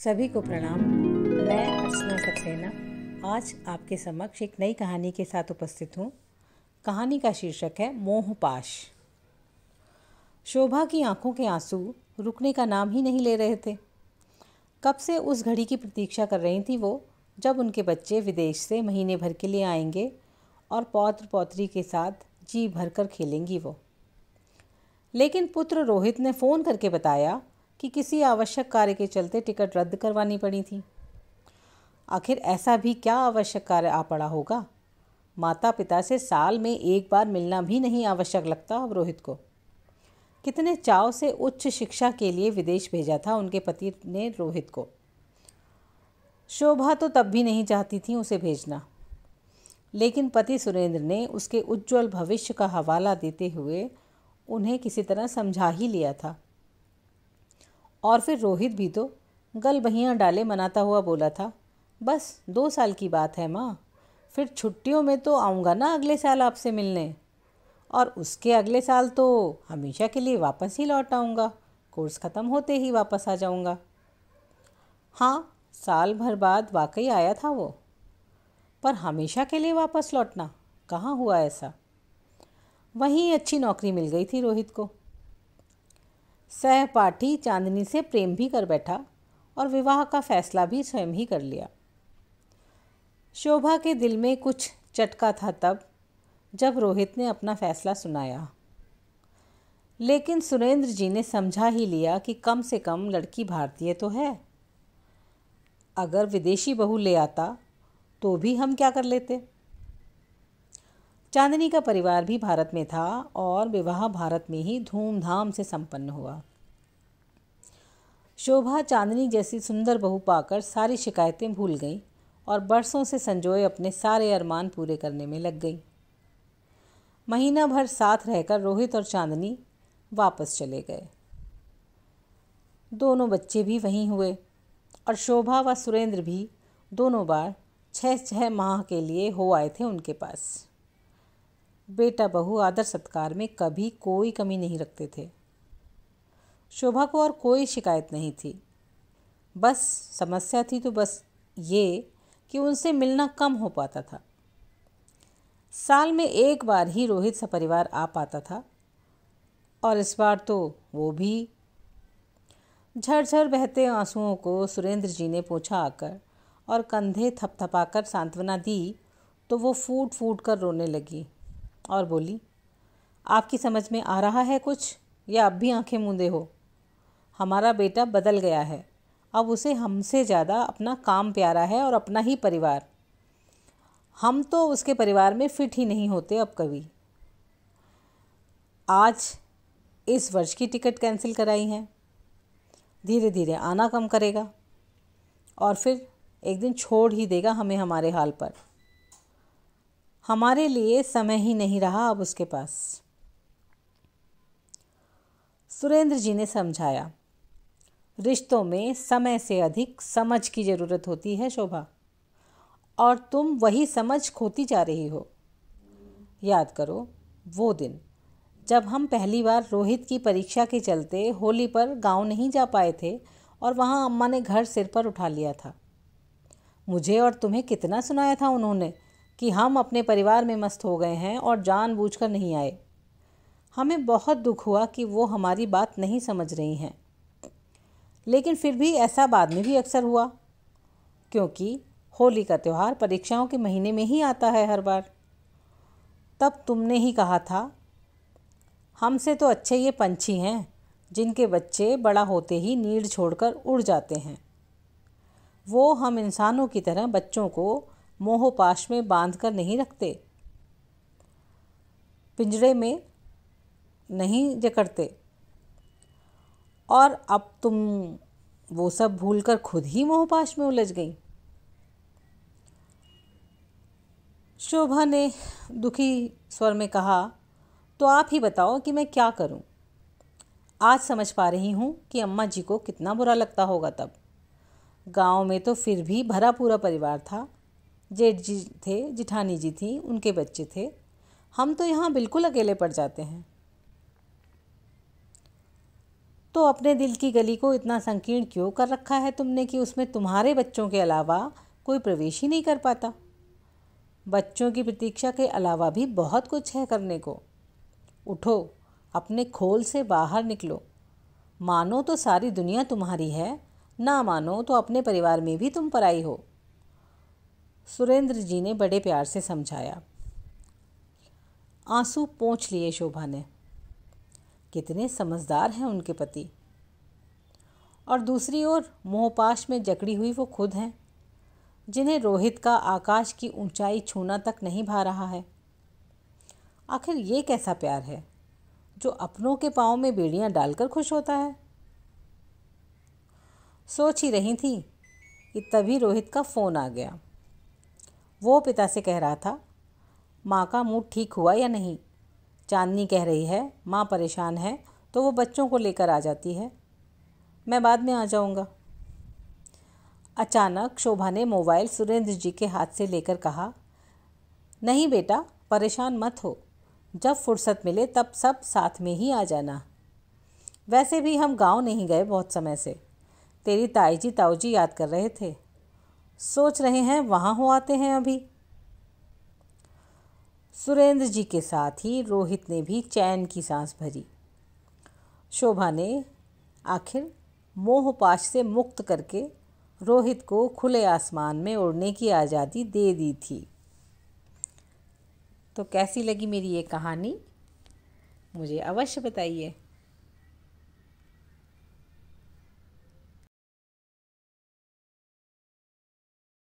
सभी को प्रणाम। मैं अर्चना सक्सेना आज आपके समक्ष एक नई कहानी के साथ उपस्थित हूँ। कहानी का शीर्षक है मोहपाश। शोभा की आंखों के आंसू रुकने का नाम ही नहीं ले रहे थे। कब से उस घड़ी की प्रतीक्षा कर रही थी वो, जब उनके बच्चे विदेश से महीने भर के लिए आएंगे और पौत्र पौत्री के साथ जी भरकर खेलेंगी वो। लेकिन पुत्र रोहित ने फ़ोन करके बताया कि किसी आवश्यक कार्य के चलते टिकट रद्द करवानी पड़ी थी। आखिर ऐसा भी क्या आवश्यक कार्य आ पड़ा होगा? माता पिता से साल में एक बार मिलना भी नहीं आवश्यक लगता अब रोहित को। कितने चाव से उच्च शिक्षा के लिए विदेश भेजा था उनके पति ने रोहित को। शोभा तो तब भी नहीं चाहती थी उसे भेजना, लेकिन पति सुरेंद्र ने उसके उज्जवल भविष्य का हवाला देते हुए उन्हें किसी तरह समझा ही लिया था। और फिर रोहित भी तो गलबहियाँ डाले मनाता हुआ बोला था, बस 2 साल की बात है माँ, फिर छुट्टियों में तो आऊँगा ना अगले साल आपसे मिलने, और उसके अगले साल तो हमेशा के लिए वापस ही लौट आऊँगा, कोर्स ख़त्म होते ही वापस आ जाऊँगा। हाँ, साल भर बाद वाकई आया था वो, पर हमेशा के लिए वापस लौटना कहाँ हुआ ऐसा। वहीं अच्छी नौकरी मिल गई थी रोहित को। सहपाठी चांदनी से प्रेम भी कर बैठा और विवाह का फैसला भी स्वयं ही कर लिया। शोभा के दिल में कुछ चटका था तब जब रोहित ने अपना फैसला सुनाया, लेकिन सुरेंद्र जी ने समझा ही लिया कि कम से कम लड़की भारतीय तो है। अगर विदेशी बहू ले आता तो भी हम क्या कर लेते। चांदनी का परिवार भी भारत में था और विवाह भारत में ही धूमधाम से संपन्न हुआ। शोभा चांदनी जैसी सुंदर बहू पाकर सारी शिकायतें भूल गई और बरसों से संजोए अपने सारे अरमान पूरे करने में लग गई। महीना भर साथ रहकर रोहित और चांदनी वापस चले गए। दोनों बच्चे भी वहीं हुए और शोभा व सुरेंद्र भी दोनों बार 6-6 माह के लिए हो आए थे उनके पास। बेटा बहू आदर सत्कार में कभी कोई कमी नहीं रखते थे। शोभा को और कोई शिकायत नहीं थी। बस समस्या थी तो बस ये कि उनसे मिलना कम हो पाता था। साल में एक बार ही रोहित सपरिवार आ पाता था और इस बार तो वो भी। झरझर बहते आंसुओं को सुरेंद्र जी ने पोंछा आकर और कंधे थपथपाकर सांत्वना दी तो वो फूट फूट कर रोने लगी और बोली, आपकी समझ में आ रहा है कुछ या अब भी आंखें मूंदे हो? हमारा बेटा बदल गया है। अब उसे हमसे ज़्यादा अपना काम प्यारा है और अपना ही परिवार। हम तो उसके परिवार में फिट ही नहीं होते अब कभी। आज इस वर्ष की टिकट कैंसिल कराई है, धीरे धीरे आना कम करेगा और फिर एक दिन छोड़ ही देगा हमें हमारे हाल पर। हमारे लिए समय ही नहीं रहा अब उसके पास। सुरेंद्र जी ने समझाया, रिश्तों में समय से अधिक समझ की ज़रूरत होती है शोभा, और तुम वही समझ खोती जा रही हो। याद करो वो दिन जब हम पहली बार रोहित की परीक्षा के चलते होली पर गांव नहीं जा पाए थे और वहां अम्मा ने घर सिर पर उठा लिया था। मुझे और तुम्हें कितना सुनाया था उन्होंने कि हम अपने परिवार में मस्त हो गए हैं और जानबूझकर नहीं आए। हमें बहुत दुख हुआ कि वो हमारी बात नहीं समझ रही हैं, लेकिन फिर भी ऐसा बाद में भी अक्सर हुआ, क्योंकि होली का त्यौहार परीक्षाओं के महीने में ही आता है हर बार। तब तुमने ही कहा था, हमसे तो अच्छे ये पंछी हैं जिनके बच्चे बड़ा होते ही नीड़ छोड़कर उड़ जाते हैं। वो हम इंसानों की तरह बच्चों को मोहपाश में बांध कर नहीं रखते, पिंजरे में नहीं जकड़ते। और अब तुम वो सब भूलकर खुद ही मोहपाश में उलझ गई। शोभा ने दुखी स्वर में कहा, तो आप ही बताओ कि मैं क्या करूं। आज समझ पा रही हूं कि अम्मा जी को कितना बुरा लगता होगा तब। गांव में तो फिर भी भरा पूरा परिवार था। जेठ जी थे, जिठानी जी थी, उनके बच्चे थे। हम तो यहाँ बिल्कुल अकेले पड़ जाते हैं। तो अपने दिल की गली को इतना संकीर्ण क्यों कर रखा है तुमने कि उसमें तुम्हारे बच्चों के अलावा कोई प्रवेश ही नहीं कर पाता? बच्चों की प्रतीक्षा के अलावा भी बहुत कुछ है करने को। उठो, अपने खोल से बाहर निकलो। मानो तो सारी दुनिया तुम्हारी है, ना मानो तो अपने परिवार में भी तुम पराई हो। सुरेंद्र जी ने बड़े प्यार से समझाया। आंसू पोंछ लिए शोभा ने। कितने समझदार हैं उनके पति। और दूसरी ओर मोहपाश में जकड़ी हुई वो खुद हैं, जिन्हें रोहित का आकाश की ऊंचाई छूना तक नहीं भा रहा है। आखिर ये कैसा प्यार है जो अपनों के पाँव में बेड़ियां डालकर खुश होता है? सोच ही रही थी कि तभी रोहित का फ़ोन आ गया। वो पिता से कह रहा था, माँ का मूड ठीक हुआ या नहीं? चांदनी कह रही है माँ परेशान है तो वो बच्चों को लेकर आ जाती है, मैं बाद में आ जाऊँगा। अचानक शोभा ने मोबाइल सुरेंद्र जी के हाथ से लेकर कहा, नहीं बेटा, परेशान मत हो, जब फुर्सत मिले तब सब साथ में ही आ जाना। वैसे भी हम गांव नहीं गए बहुत समय से, तेरी ताई जी ताऊ जी याद कर रहे थे, सोच रहे हैं वहाँ हो आते हैं अभी। सुरेंद्र जी के साथ ही रोहित ने भी चैन की सांस भरी। शोभा ने आखिर मोहपाश से मुक्त करके रोहित को खुले आसमान में उड़ने की आज़ादी दे दी थी। तो कैसी लगी मेरी ये कहानी, मुझे अवश्य बताइए।